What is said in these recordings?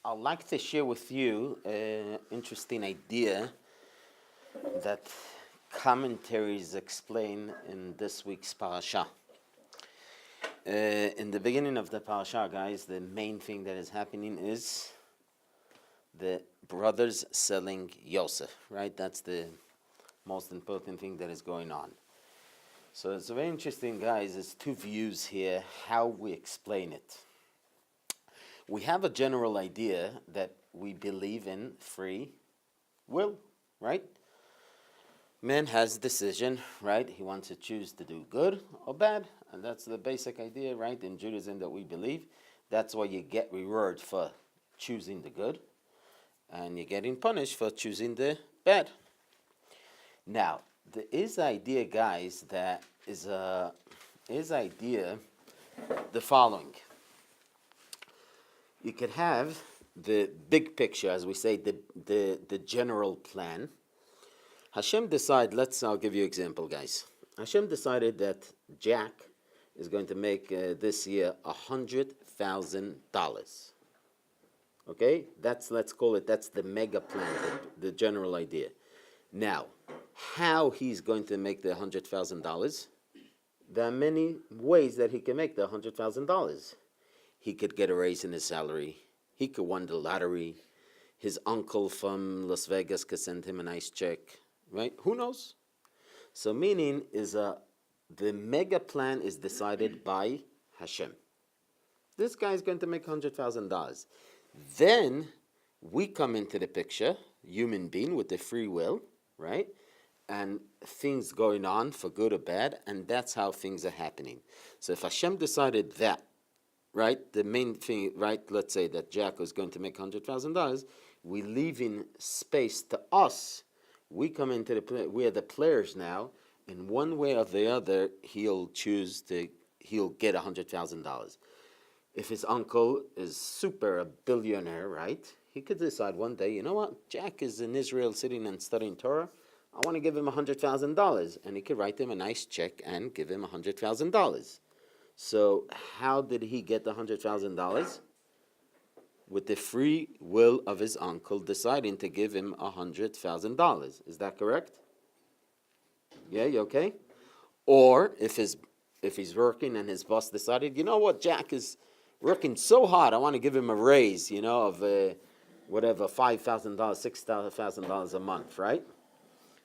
I'd like to share with you an interesting idea that commentaries explain in this week's Parsha. In the beginning of the Parsha, guys, the main thing that is happening is the brothers selling Yosef, right? That's the most important thing that is going on. So it's very interesting, guys. There's two views here, how we explain it. We have a general idea that we believe in free will, right? Man has decision, right? He wants to choose to do good or bad, and that's the basic idea, right, in Judaism that we believe. That's why you get reward for choosing the good, and you're getting punished for choosing the bad. Now, there is idea, guys, that is idea the following. You could have the big picture, as we say, the general plan. Hashem decided, I'll give you an example, guys. Hashem decided that Jack is going to make this year $100,000. Okay? That's the mega plan, the general idea. Now, how he's going to make the $100,000? There are many ways that he can make the $100,000. He could get a raise in his salary. He could win the lottery. His uncle from Las Vegas could send him a nice check. Right? Who knows? So meaning is the mega plan is decided by Hashem. This guy is going to make $100,000. Then we come into the picture, human being with the free will, right? And things going on for good or bad, and that's how things are happening. So if Hashem decided that, right, the main thing, right, let's say that Jack was going to make $100,000, we leave in space to us. We come into we are the players now, and one way or the other, he'll get $100,000. If his uncle is a billionaire, right, he could decide one day, you know what, Jack is in Israel sitting and studying Torah, I want to give him $100,000, and he could write him a nice check and give him $100,000. So how did he get the $100,000? With the free will of his uncle deciding to give him $100,000. Is that correct? Yeah, you okay? Or if he's working and his boss decided, you know what, Jack is working so hard, I want to give him a raise, of whatever, $5,000, $6,000 a month, right?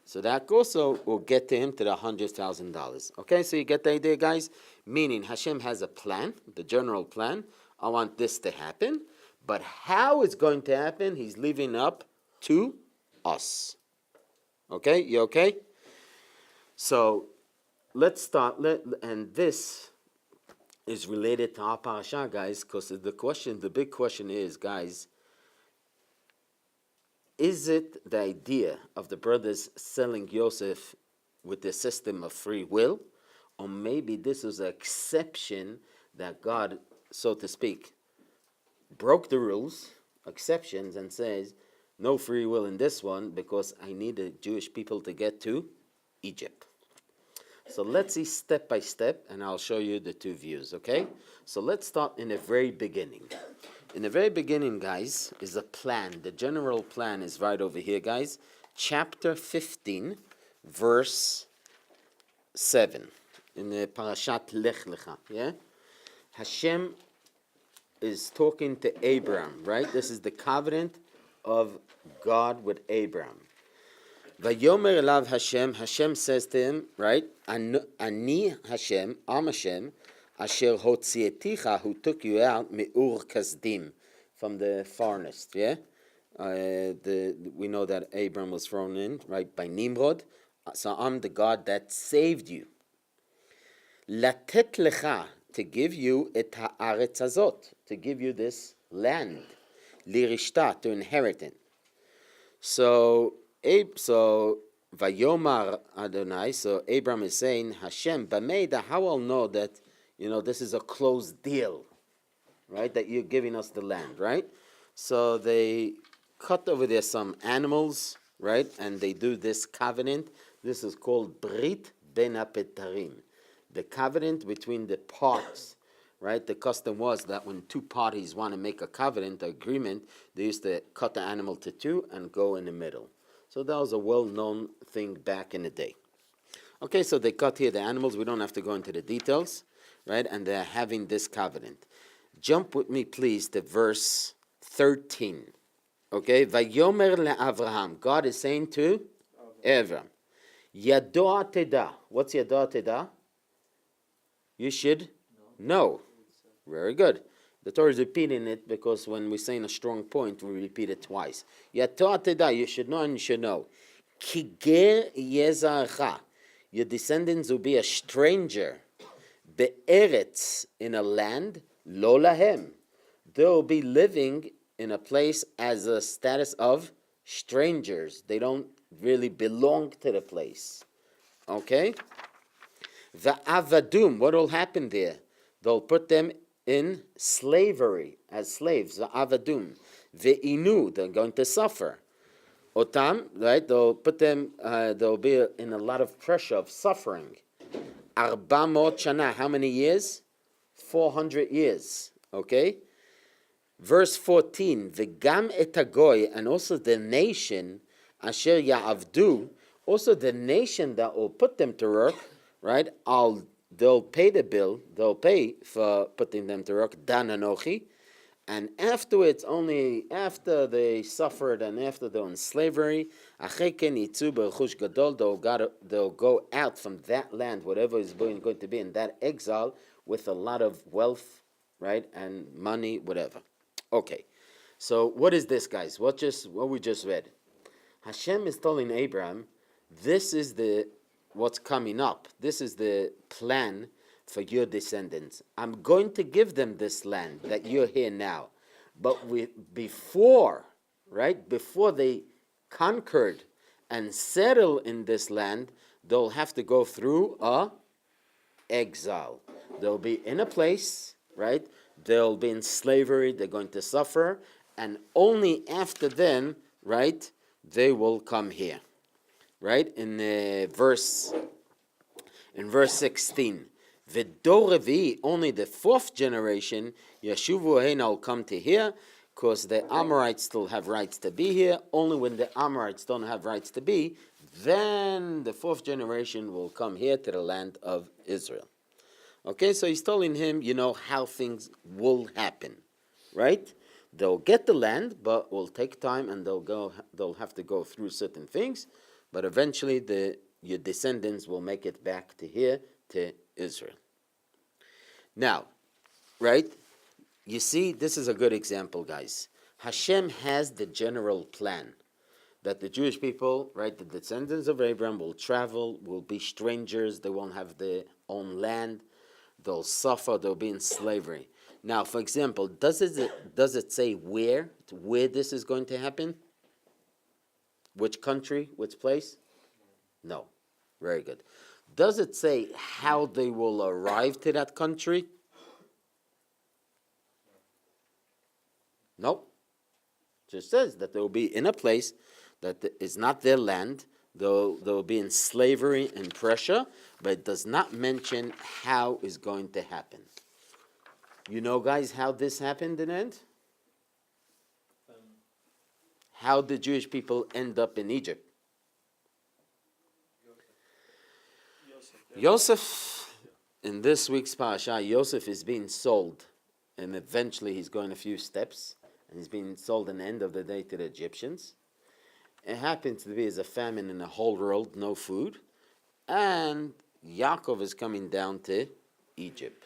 So that also will get to him to the $100,000. Okay, so you get the idea, guys? Meaning Hashem has a plan, the general plan. I want this to happen. But how it's going to happen, he's leaving up to us. Okay, you okay? So let's start. And this is related to our parasha, guys, because the big question is, guys, is it the idea of the brothers selling Yosef with the system of free will, or maybe this is an exception that God, so to speak, broke the rules, exceptions, and says, no free will in this one because I need the Jewish people to get to Egypt. So let's see step by step, and I'll show you the two views, okay? So let's start in the very beginning. In the very beginning, guys, is a plan. The general plan is right over here, guys. Chapter 15, verse 7. In the Parshat Lech Lecha, yeah? Hashem is talking to Abraham, right? This is the covenant of God with Abraham. Vayomer elav Hashem, Hashem says to him, right? Ani Hashem, Am Hashem, asher hotzieticha, who took you out, me'ur kasdim, from the furnace, yeah? We know that Abraham was thrown in, right, by Nimrod. So I'm the God that saved you. Latet lecha, to give you et haaretz hazot, to give you this land, lirishta, to inherit it. So Vayomar Adonai, so Abraham is saying, Hashem, B'meida, how I'll know that, this is a closed deal, right, that you're giving us the land, right? So they cut over there some animals, right, and they do this covenant. This is called Brit Ben HaPetarim, the covenant between the parts, right? The custom was that when two parties want to make a covenant, agreement, they used to cut the animal to two and go in the middle. So that was a well-known thing back in the day. Okay, so they cut here the animals. We don't have to go into the details, right? And they're having this covenant. Jump with me, please, to verse 13. Okay, Vayomer le'Avraham. God is saying to Avram, Yadoa teda. What's Yadoa teda? You should know. Very good. The Torah is repeating it because when we're saying a strong point, we repeat it twice. Yadoa teda. You should know and you should know. Kiger yezarecha. Your descendants will be a stranger. Be'eretz, in a land, lo lahem. They will be living in a place as a status of strangers. They don't really belong to the place. Okay? Va'avadum, what will happen there? They'll put them in slavery as slaves. Va'avadum. Ve'inu, they're going to suffer. Otam, right? They'll put them, they'll be in a lot of pressure of suffering. Arba mot shana, how many years? 400 years. Okay? Verse 14, V'gam et hagoy, and also the nation, asher ya'avdu, also the nation that will put them to work, right? They'll pay the bill, they'll pay for putting them to work, dan anochi, and afterwards, only after they suffered and after they're in slavery, they'll go out from that land, whatever is going to be in that exile, with a lot of wealth, right, and money, whatever. Okay, so what is this, guys? What we just read? Hashem is telling Abraham, this is what's coming up. This is the plan for your descendants. I'm going to give them this land that you're here now. But before they conquered and settle in this land, they'll have to go through exile. They'll be in a place, right? They'll be in slavery, they're going to suffer, and only after then, right, they will come here. Right? In verse 16. V'dor revi, only the fourth generation, Yashuvu Hein, will come to here, because the Amorites still have rights to be here. Only when the Amorites don't have rights to be, then the fourth generation will come here to the land of Israel. Okay, so he's telling him, how things will happen, right? They'll get the land, but it will take time, and they'll have to go through certain things, but eventually your descendants will make it back to here, to Israel. Now, right, you see, this is a good example, guys. Hashem has the general plan that the Jewish people, right, the descendants of Abraham will travel, will be strangers, they won't have their own land, they'll suffer, they'll be in slavery. Now, for example, does it say where this is going to happen? Which country, which place? No. Very good. Does it say how they will arrive to that country? No. It just says that they will be in a place that is not their land. They'll be in slavery and pressure, but it does not mention how it's going to happen. You know, guys, how this happened in the end? How did Jewish people end up in Egypt? Yosef, in this week's parasha, Yosef is being sold, and eventually he's going a few steps, and he's being sold at the end of the day to the Egyptians. It happens to be as a famine in the whole world, no food, and Yaakov is coming down to Egypt.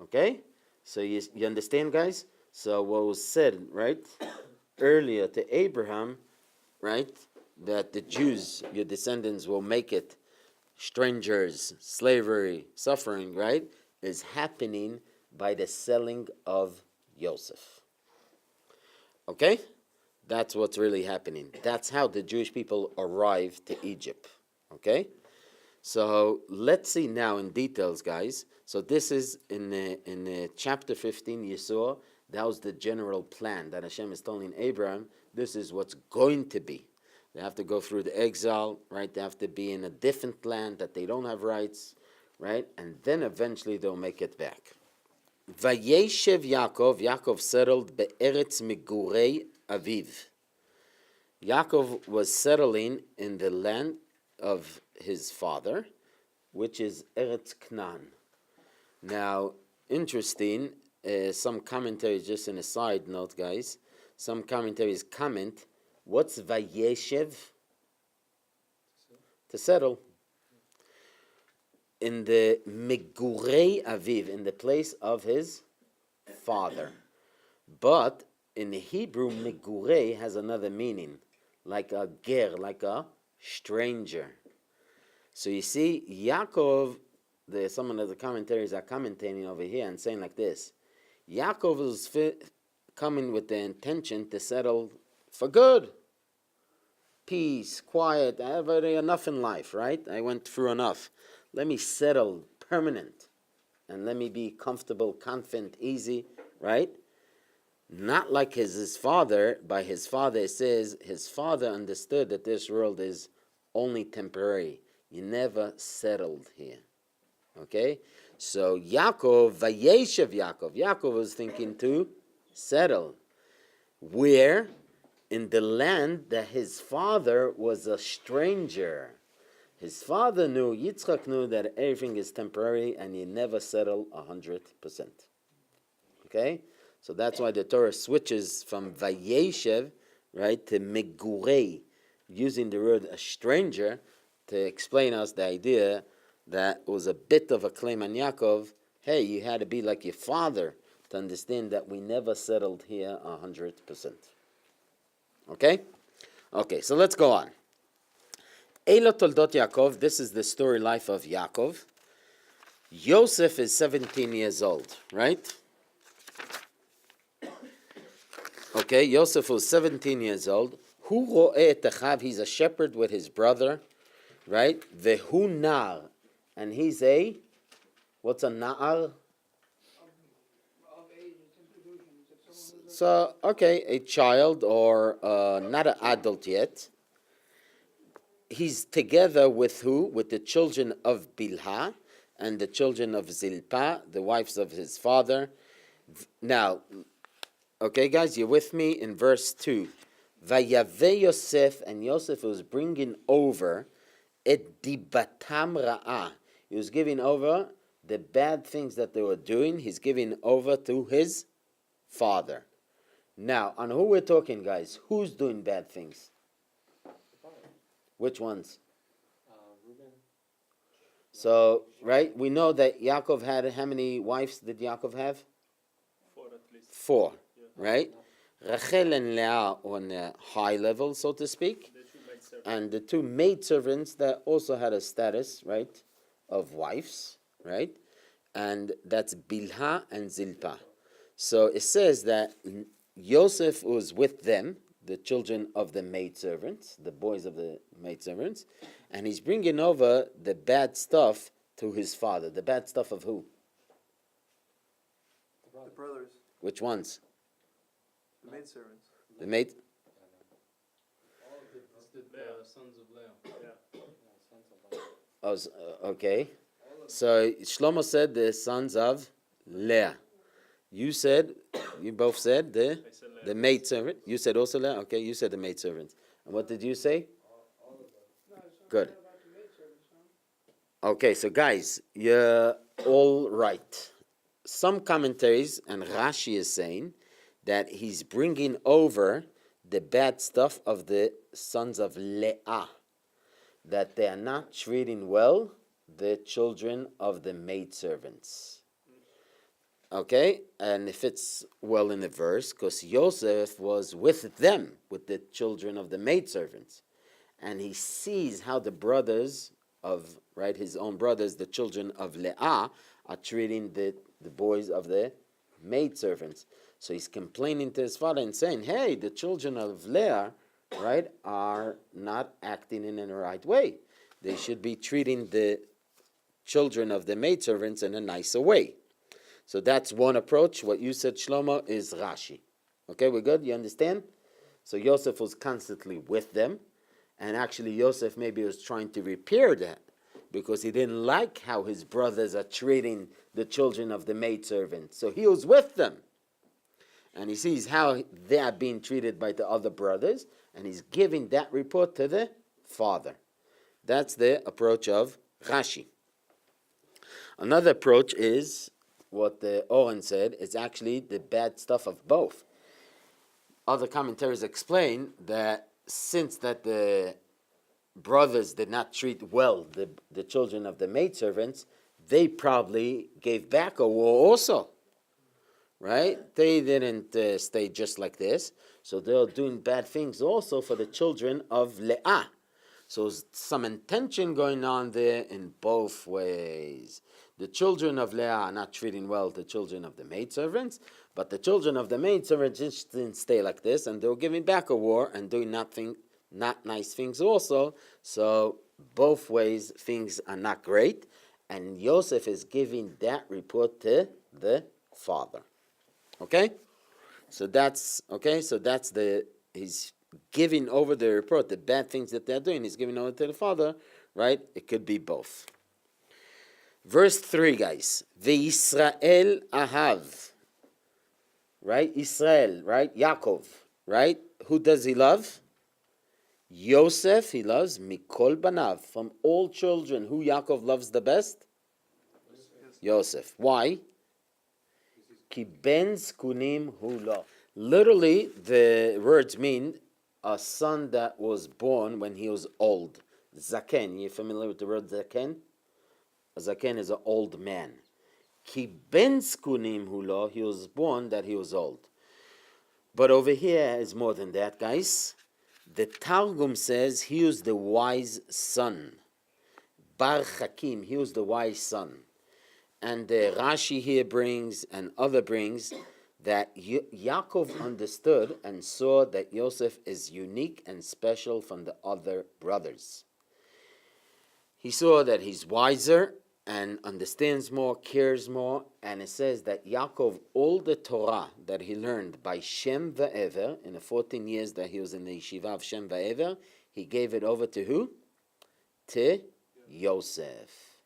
Okay? So you understand, guys? So what was said, right, earlier to Abraham, right, that the Jews, your descendants, will make it strangers, slavery, suffering, right, is happening by the selling of Yosef. Okay? That's what's really happening. That's how the Jewish people arrived to Egypt. Okay? So let's see now in details, guys. So this is in chapter 15, you saw, that was the general plan that Hashem is telling Abraham, this is what's going to be. They have to go through the exile, right? They have to be in a different land that they don't have rights, right? And then eventually they'll make it back. Vayeishev Yaakov settled be'eretz migurei aviv. Yaakov was settling in the land of his father, which is Eretz Canaan. Now, interesting, some commentaries, just in a side note, guys, some commentaries comment, what's Vayeishev? To settle. In the Megurei Aviv, in the place of his father. But in Hebrew, Megurei has another meaning, like a ger, like a stranger. So you see, Yaakov, some of the commentaries are commentating over here and saying like this. Yaakov was coming with the intention to settle for good. Peace, quiet, I have already enough in life, right? I went through enough. Let me settle permanent and let me be comfortable, confident, easy, right? Not like his father. By his father, it says his father understood that this world is only temporary. You never settled here. Okay? So Yaakov, Vayeishev Yaakov was thinking to settle. Where? In the land that his father was a stranger. His father knew, Yitzchak knew that everything is temporary and you never settle 100%. Okay? So that's why the Torah switches from Vayeishev, right, to Megurei, using the word a stranger to explain us the idea that it was a bit of a claim on Yaakov. Hey, you had to be like your father to understand that we never settled here 100%. Okay? Okay, so let's go on. Eilo Toldot Yaakov, this is the story life of Yaakov. Yosef is 17 years old, right? Okay, Yosef was 17 years old. Hu ro'eh et achav, he's a shepherd with his brother, right? Vehu nar, and he's a, what's a na'ar? So, okay, a child or not an adult yet. He's together with who? With the children of Bilhah and the children of Zilpah, the wives of his father. Now, okay, guys, you're with me in verse 2. Vayave Yosef, and Yosef was bringing over et dibatam ra'ah. He was giving over the bad things that they were doing. He's giving over to his father. Now, on who we're talking, guys? Who's doing bad things? Which ones? Reuben. So, right, we know that Yaakov had, how many wives did Yaakov have? 4 at least. 4, right? Rachel and Leah on a high level, so to speak. And the 2 maidservants that also had a status, right, of wives, right? And that's Bilhah and Zilpah. So it says that Yosef was with them, the children of the maidservants, the boys of the maidservants, and he's bringing over the bad stuff to his father. The bad stuff of who? The brothers, Which ones? the maidservants. The maid? The sons of Leah. Yeah. Oh, okay. So Shlomo said the sons of Leah. You both said the maidservant. You said also Leah? Okay, you said the maidservant. And what did you say? Good. Okay, so guys, you're all right. Some commentaries, and Rashi is saying, that he's bringing over the bad stuff of the sons of Leah, that they are not treating well the children of the maidservants. Okay, and it fits well in the verse, because Yosef was with them, with the children of the maidservants, and he sees how the brothers of, right, his own brothers, the children of Leah, are treating the boys of the maidservants. So he's complaining to his father and saying, hey, the children of Leah, right, are not acting in the right way. They should be treating the children of the maidservants in a nicer way. So that's one approach. What you said, Shlomo, is Rashi. Okay, we're good? You understand? So Yosef was constantly with them. And actually Yosef maybe was trying to repair that. because he didn't like how his brothers are treating the children of the maidservant. So he was with them. And he sees how they are being treated by the other brothers, and he's giving that report to the father. That's the approach of Rashi. Another approach is what the Oren said, it's actually the bad stuff of both. Other commentaries explain that since that the brothers did not treat well the children of the maidservants, they probably gave back a war also. Right? They didn't stay just like this. So they're doing bad things also for the children of Leah. So there's some intention going on there in both ways. The children of Leah are not treating well the children of the maidservants, but the children of the maidservants just didn't stay like this, and they were giving back a war and doing not nice things also. So both ways things are not great, and Yosef is giving that report to the father. Okay? So that's he's giving over the report, the bad things that they're doing, he's giving over to the father, right? It could be both. Verse 3, guys. Ve'Yisrael ahav. Right? Israel, right? Yaakov, right? Who does he love? Yosef, he loves Mikol Banav. From all children, who Yaakov loves the best? Yosef. Why? Ki ben zkunim hu lo. Literally, the words mean a son that was born when he was old. Zaken. You familiar with the word zaken? A zaken is an old man. Ki ben zkunim hu lo. He was born that he was old. But over here is more than that, guys. The Targum says he was the wise son. Bar Hakim, he was the wise son. And Rashi here brings, and other brings, that Yaakov understood and saw that Yosef is unique and special from the other brothers. He saw that he's wiser and understands more, cares more, and it says that Yaakov, all the Torah that he learned by Shem Va'ever, in the 14 years that he was in the yeshiva of Shem Va'ever, he gave it over to who? To Yosef.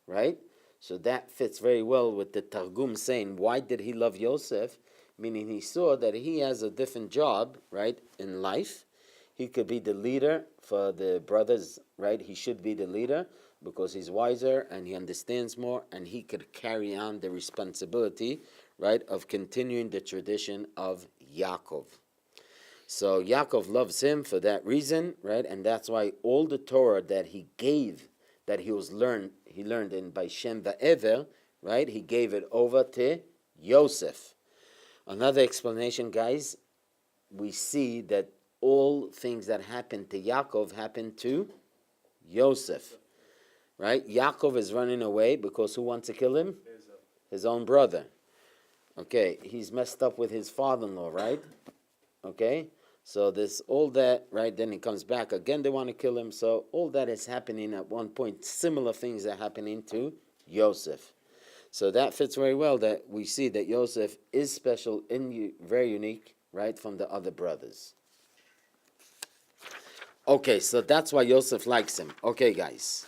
Right? So that fits very well with the Targum saying, why did he love Yosef? Meaning he saw that he has a different job, right, in life. He could be the leader for the brothers, right? He should be the leader because he's wiser and he understands more, and he could carry on the responsibility, right, of continuing the tradition of Yaakov. So Yaakov loves him for that reason, right? And that's why all the Torah that he gave, that he learned in by Shem Va'ever, right? He gave it over to Yosef. Another explanation, guys, we see that all things that happened to Yaakov happened to Yosef, right? Yaakov is running away because who wants to kill him? His own brother. Okay, he's messed up with his father-in-law, right? Okay, so this all that, right? Then he comes back again. They want to kill him. So all that is happening at one point. Similar things are happening to Yosef. So that fits very well. That we see that Yosef is special, very unique, right, from the other brothers. Okay, so that's why Yosef likes him. Okay, guys.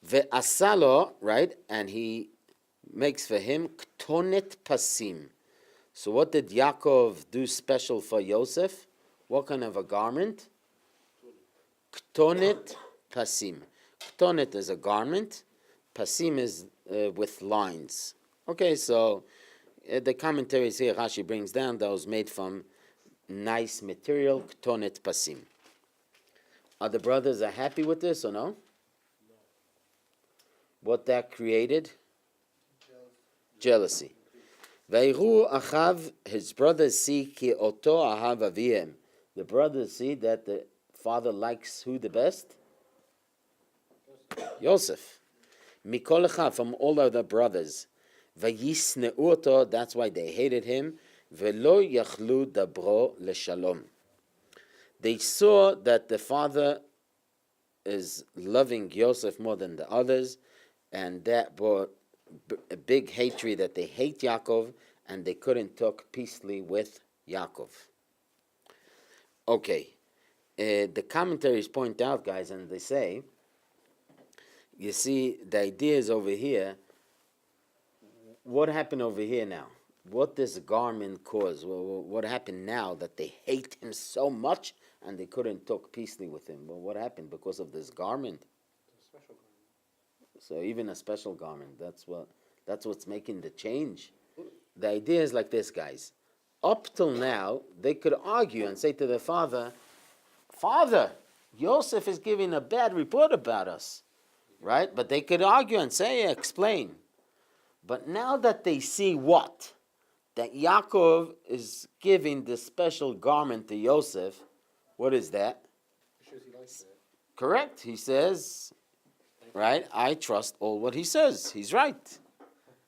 Ve'asalo, right, and he makes for him ktonet pasim. So what did Yaakov do special for Yosef? What kind of a garment? Ktonet pasim. Ktonet is a garment. Pasim is with lines. Okay, so the commentaries here, Rashi brings down that was made from nice material, ktonet pasim. Are the brothers are happy with this or no? What that created? Jealousy. Vayru achav, his brothers see ki oto ahav avihem. The brothers see that the father likes who the best? Yosef. Mikol achav, from all of the brothers. Vayisneu oto, that's why they hated him. Velo yachlu dabro leshalom. They saw that the father is loving Yosef more than the others, and that brought a big hatred that they hate Yaakov, and they couldn't talk peacefully with Yaakov. Okay, the commentaries point out, guys, and they say you see, the idea is over here. What happened over here now? What this garment caused? What happened now that they hate him so much and they couldn't talk peacefully with him? Well, what happened because of this garment? Special garment. So even a special garment, that's what's making the change. The idea is like this, guys. Up till now, they could argue and say to their father, Father, Yosef is giving a bad report about us, right? But they could argue and say, explain. But now that they see what? That Yaakov is giving the special garment to Yosef, what is that? Shows he likes it. Correct. He says, right? I trust all what he says. He's right.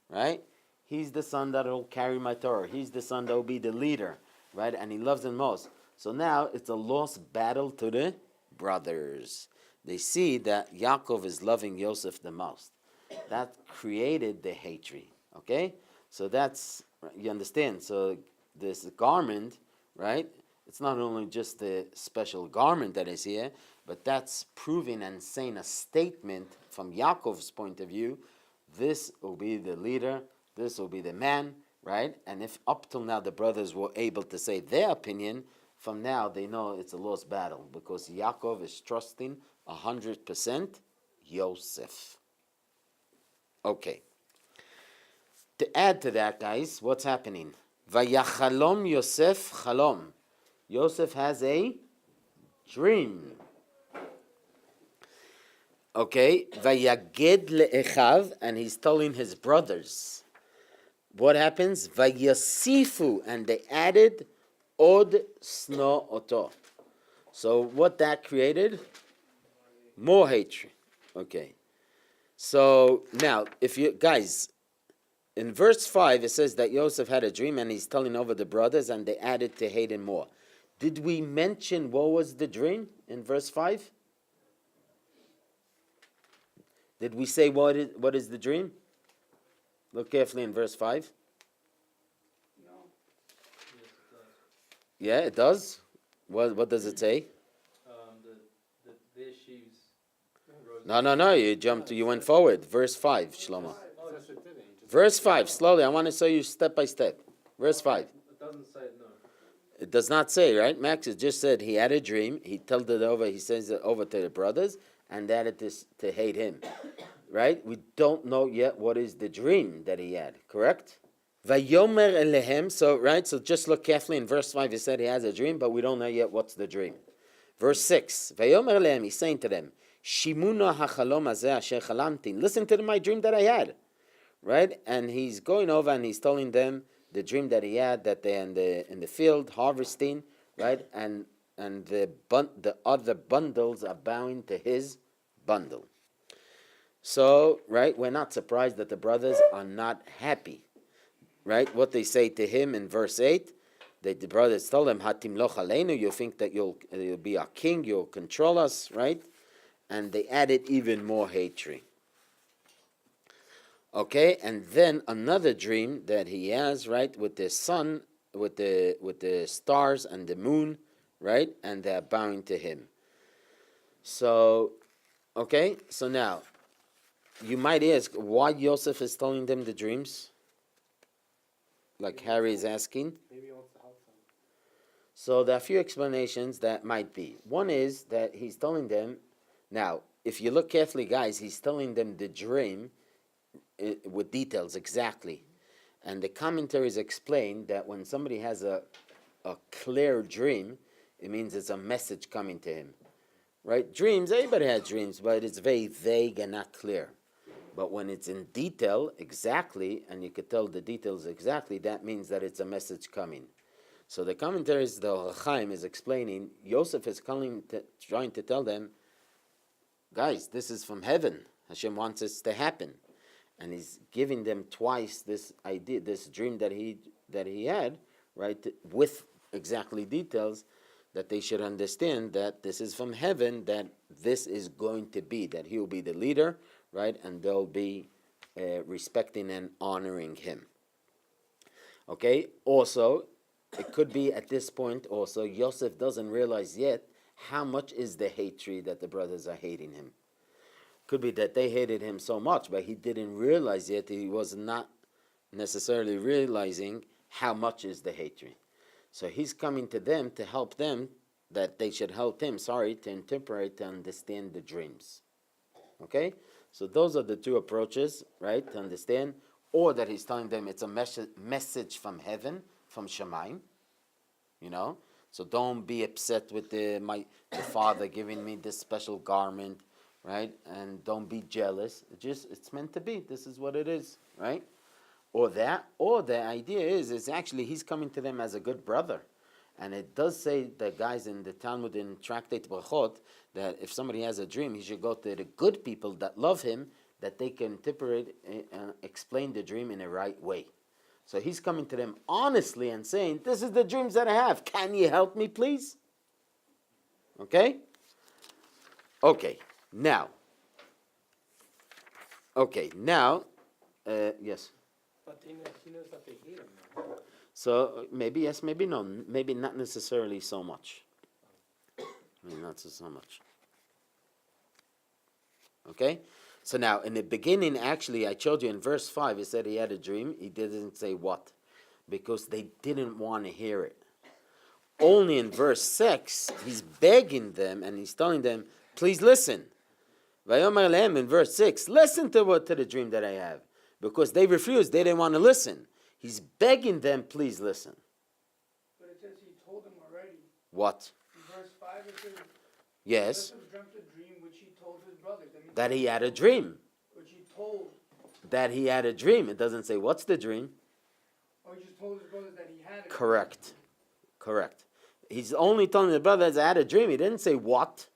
Right? He's the son that will carry my Torah. He's the son that will be the leader. Right? And he loves them most. So now it's a lost battle to the brothers. They see that Yaakov is loving Yosef the most. That created the hatred. Okay? So that's, you understand? So this garment, right? It's not only just the special garment that is here, but that's proving and saying a statement from Yaakov's point of view. This will be the leader, this will be the man, right? And if up till now the brothers were able to say their opinion, from now they know it's a lost battle because Yaakov is trusting 100% Yosef. Okay. To add to that, guys, what's happening? Vayachalom Yosef chalom. Yosef has a dream. Okay, Vayaged le'echav, and he's telling his brothers. What happens? Vayasifu, and they added od sno oto. So what that created? More hatred. Okay. So now, if you guys, in verse 5, it says that Yosef had a dream and he's telling over the brothers and they added to hate him more. Did we mention what was the dream in verse 5? Did we say what is the dream? Look carefully in verse 5. No. Yes, it does. Yeah, it does. What does it say? The sheaves. No, you went forward. Verse 5, Shlomo. Verse 5, slowly. I want to show you step by step. Verse 5. It doesn't say it, no. It does not say, right? Max, it just said he had a dream. He told it over. He says it over to the brothers, and added this to hate him, right? We don't know yet what is the dream that he had. Correct? Vayomer elehem. So right. So just look carefully in verse 5. He said he has a dream, but we don't know yet what's the dream. Verse 6. Vayomer elehem. He's saying to them, Shimuna hachalom hazeh asher chalamtin. Listen to my dream that I had, right? And he's going over and he's telling them the dream that he had, that they're in the field harvesting, right? And the other bundles are bowing to his bundle. So, right, we're not surprised that the brothers are not happy, right? What they say to him in verse 8, that the brothers told him, Hatim loch aleinu, you think that you'll be our king, you'll control us, right? And they added even more hatred. Okay, and then another dream that he has, right, with the sun, with the stars and the moon, right, and they're bowing to him. So, okay, so now, you might ask why Yosef is telling them the dreams, like Harry is asking. Maybe he wants to help them. So there are a few explanations that might be. One is that he's telling them, now, if you look carefully, guys, he's telling them the dream with details exactly. And the commentaries explain that when somebody has a clear dream, it means it's a message coming to him. Right? Dreams, everybody has dreams, but it's very vague and not clear. But when it's in detail, exactly, and you could tell the details exactly, that means that it's a message coming. So the commentaries, the Chaim is explaining, Yosef is trying to tell them, guys, this is from heaven. Hashem wants this to happen. And he's giving them twice this idea, this dream that he had, right, with exactly details, that they should understand that this is from heaven, that this is going to be, that he will be the leader, right, and they'll be respecting and honoring him. Okay, also, it could be at this point also, Yosef doesn't realize yet how much is the hatred that the brothers are hating him. Could be that they hated him so much, but he didn't realize yet. He was not necessarily realizing how much is the hatred. So he's coming to them to help them, that they should help him, to interpret, to understand the dreams. Okay? So those are the two approaches, right, to understand. Or that he's telling them it's a message from heaven, from Shemaim, you know. So don't be upset with the Father giving me this special garment, right? And don't be jealous. It's meant to be. This is what it is, right? Or the idea is actually he's coming to them as a good brother. And it does say that, guys, in the Talmud, in Tractate Brachot, that if somebody has a dream, he should go to the good people that love him, that they can interpret and explain the dream in a right way. So he's coming to them honestly and saying, this is the dreams that I have. Can you help me, please? Okay? Okay, now, yes. But he knows that they hate him now. So maybe yes, maybe no, maybe not necessarily so much. Maybe not so much. Okay? So now, in the beginning, actually, I told you in verse 5, he said he had a dream. He didn't say what, because they didn't want to hear it. Only in verse 6, he's begging them, and he's telling them, please listen. Vayomer lehem in verse 6, listen to the dream that I have. Because they refused, they didn't want to listen. He's begging them, please listen. But it says he told them already. What? In verse 5 it says, Yes. Joseph dreamt a dream which he told his brothers. That he had a dream. Which he told. That he had a dream. It doesn't say what's the dream. Or he just told his brothers that he had a Correct. Correct. He's only telling the brothers I had a dream. He didn't say what.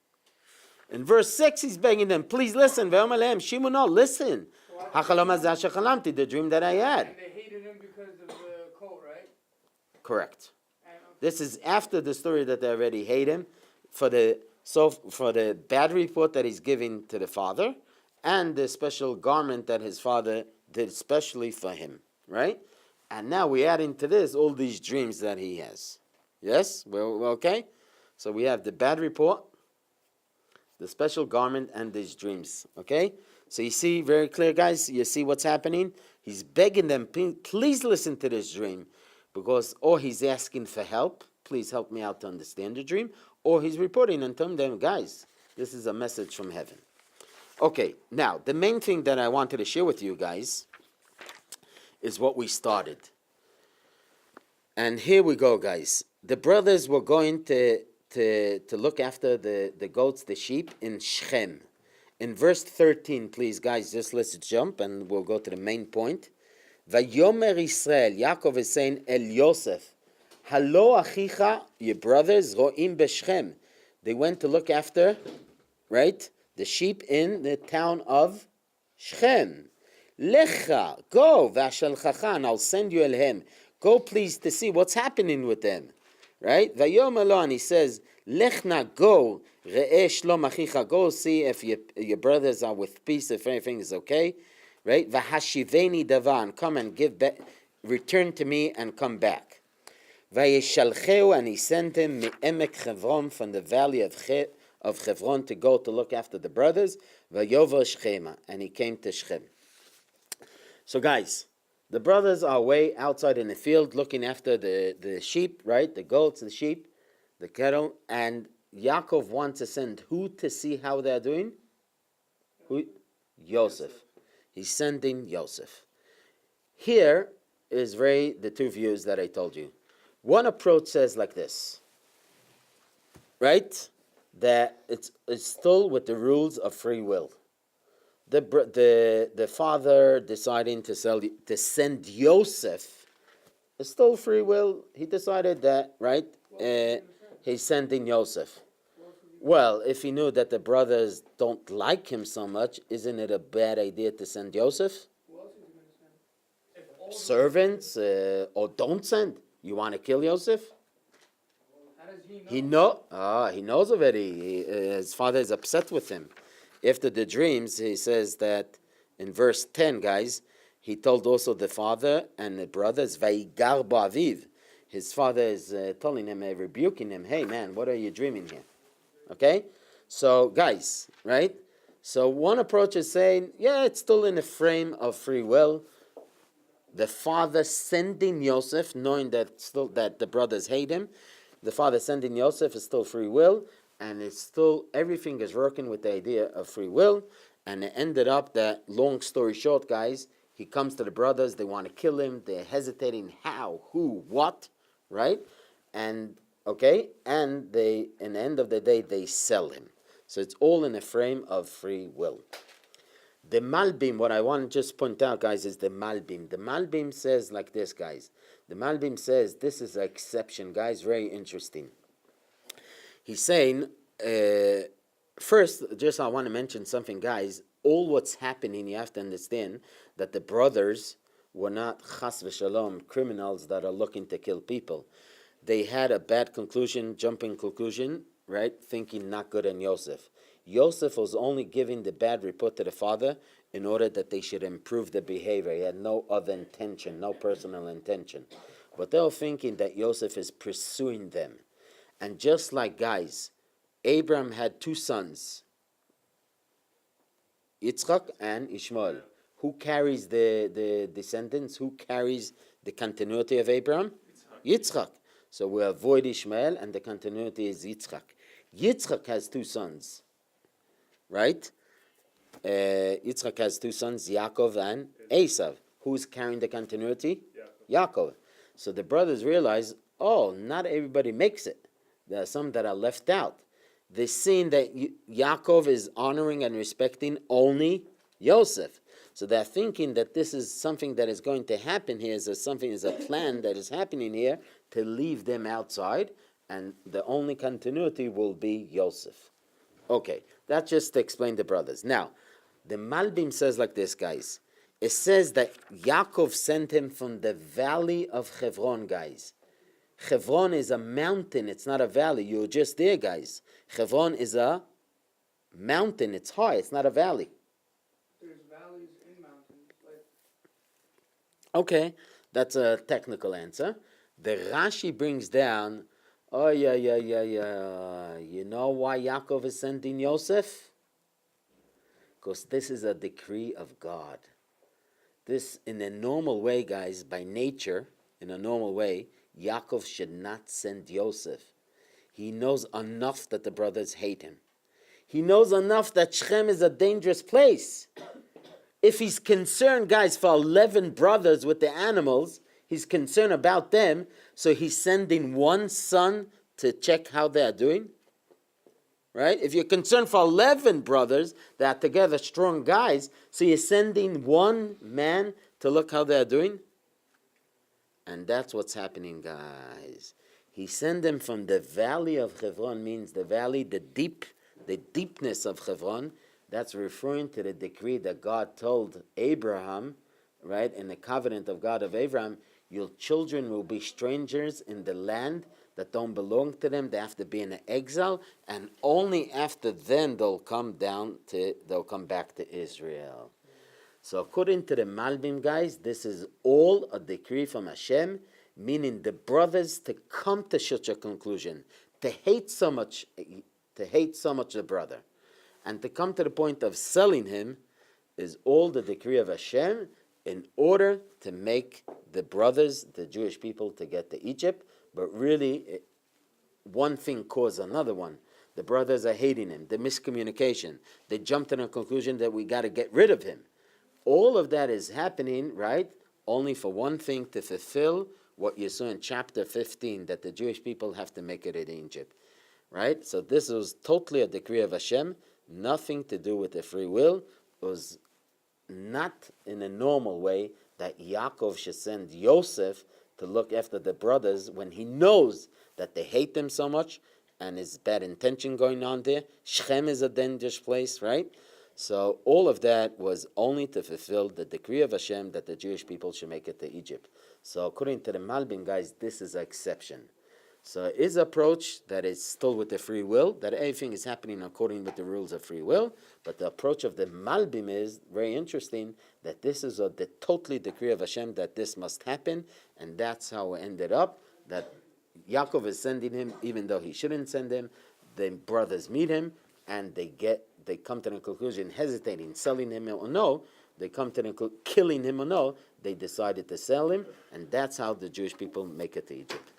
In verse 6, he's begging them, please listen. Vayomer lehem, Shimon, listen. The dream that I had. And they hated him because of the coat, right? Correct. And, This is after the story that they already hate him for the bad report that he's giving to the father and the special garment that his father did specially for him, right? And now we add into this all these dreams that he has. Yes? We're okay? So we have the bad report, the special garment, and these dreams. Okay? So you see very clear, guys? You see what's happening? He's begging them, please listen to this dream. Because, or he's asking for help. Please help me out to understand the dream. Or he's reporting and telling them, guys, this is a message from heaven. Okay, now, the main thing that I wanted to share with you guys is what we started. And here we go, guys. The brothers were going to look after the goats, the sheep in Shechem. In verse 13, please, guys, just let's jump and we'll go to the main point. Vayomer Israel, Yaakov is saying, El Yosef, Halo achicha, your brothers, ro'im b'Shechem. They went to look after, right, the sheep in the town of Shechem. Lecha, go, v'ashalchacha, and I'll send you elhem. Go, please, to see what's happening with them. Right? Vayomer lo, and he says, Lechna, go, re'eh shlom achicha, go see if your brothers are with peace, if everything is okay. Right? V'hashiveni davan, come and give back, return to me and come back. Vayeshalcheu, and he sent him me'emek Chevron, from the valley of Chevron, to go to look after the brothers. Vayovo Shechema, and he came to Shechem. So guys, the brothers are way outside in the field looking after the sheep, right? The goats, the sheep, the cattle, and Yaakov wants to send who to see how they're doing? Who? Yosef. He's sending Yosef. Here is the two views that I told you. One approach says like this, right? That it's still with the rules of free will. The father deciding to send Yosef is still free will. He decided that, right? He's sending Yosef. Well, if he knew that the brothers don't like him so much, isn't it a bad idea to send Yosef? who else is he going to send? If all Servants, or don't send. You want to kill Yosef? how does he know? He knows already. His father is upset with him. After the dreams, he says that in verse 10, guys, he told also the father and the brothers, Vayigar ba'aviv. His father is telling him, rebuking him, hey man, what are you dreaming here? Okay? So, guys, right? So one approach is saying, yeah, it's still in the frame of free will. The father sending Yosef, knowing that still that the brothers hate him, the father sending Yosef is still free will, and it's still everything is working with the idea of free will. And it ended up that, long story short, guys, he comes to the brothers, they want to kill him, they're hesitating how, who, what, right? And okay, and they, in the end of the day, they sell him. So it's all in a frame of free will. The Malbim, what I want to just point out, guys, is the Malbim. The Malbim says like this, guys. The Malbim says, this is an exception, guys, very interesting. He's saying, first, just I want to mention something, guys. All what's happening, you have to understand that the brothers were not chas v'shalom, criminals that are looking to kill people. They had a bad conclusion, jumping conclusion, right? Thinking not good on Yosef. Yosef was only giving the bad report to the father in order that they should improve the behavior. He had no other intention, no personal intention. But they were thinking that Yosef is pursuing them. And just like, guys, Abraham had two sons, Yitzchak and Ishmael. Who carries the descendants? Who carries the continuity of Abraham? Yitzchak. So we avoid Ishmael, and the continuity is Yitzchak. Yitzchak has two sons, right? Yitzchak has two sons, Yaakov and Esav. Who's carrying the continuity? Yaakov. So the brothers realize, oh, not everybody makes it. There are some that are left out. They're seeing that Yaakov is honoring and respecting only Yosef. So they're thinking that this is something that is going to happen here, is a plan that is happening here to leave them outside, and the only continuity will be Yosef. Okay, that's just to explain the brothers. Now, the Malbim says like this, guys. It says that Yaakov sent him from the valley of Hebron, guys. Hebron is a mountain, it's not a valley. You're just there, guys. Hebron is a mountain, it's high, it's not a valley. There's valleys in mountains, like Okay, that's a technical answer. The Rashi brings down, oh yeah. You know why Yaakov is sending Yosef? Because this is a decree of God. This, in a normal way, guys, by nature, in a normal way, Yaakov should not send Yosef. He knows enough that the brothers hate him. He knows enough that Shechem is a dangerous place. If he's concerned, guys, for 11 brothers with the animals, he's concerned about them, so he's sending one son to check how they are doing. Right? If you're concerned for 11 brothers that are together, strong guys, so you're sending one man to look how they're doing? And that's what's happening, guys. He sent them from the valley of Hebron, means the valley, the deepness of Hebron. That's referring to the decree that God told Abraham, right, in the covenant of God of Abraham, your children will be strangers in the land that don't belong to them. They have to be in exile, and only after then they'll come back to Israel. So according to the Malbim, guys, this is all a decree from Hashem, meaning the brothers to come to such a conclusion, to hate so much the brother, and to come to the point of selling him, is all the decree of Hashem in order to make the brothers, the Jewish people, to get to Egypt. But really, one thing caused another one. The brothers are hating him, the miscommunication. They jumped to a conclusion that we got to get rid of him. All of that is happening, right, only for one thing, to fulfill what you saw in chapter 15, that the Jewish people have to make it in Egypt, right? So this was totally a decree of Hashem, nothing to do with the free will. It was not in a normal way that Yaakov should send Yosef to look after the brothers when he knows that they hate them so much and there's bad intention going on there. Shechem is a dangerous place, right? So all of that was only to fulfill the decree of Hashem that the Jewish people should make it to Egypt. So according to the Malbim, guys, this is an exception. So his approach that is still with the free will, that everything is happening according with the rules of free will, but the approach of the Malbim is very interesting, that this is the totally decree of Hashem that this must happen, and that's how it ended up, that Yaakov is sending him even though he shouldn't send him. The brothers meet him, and they get they come to the conclusion, hesitating, selling him or no, they come to the killing him or no, they decided to sell him, and that's how the Jewish people make it to Egypt.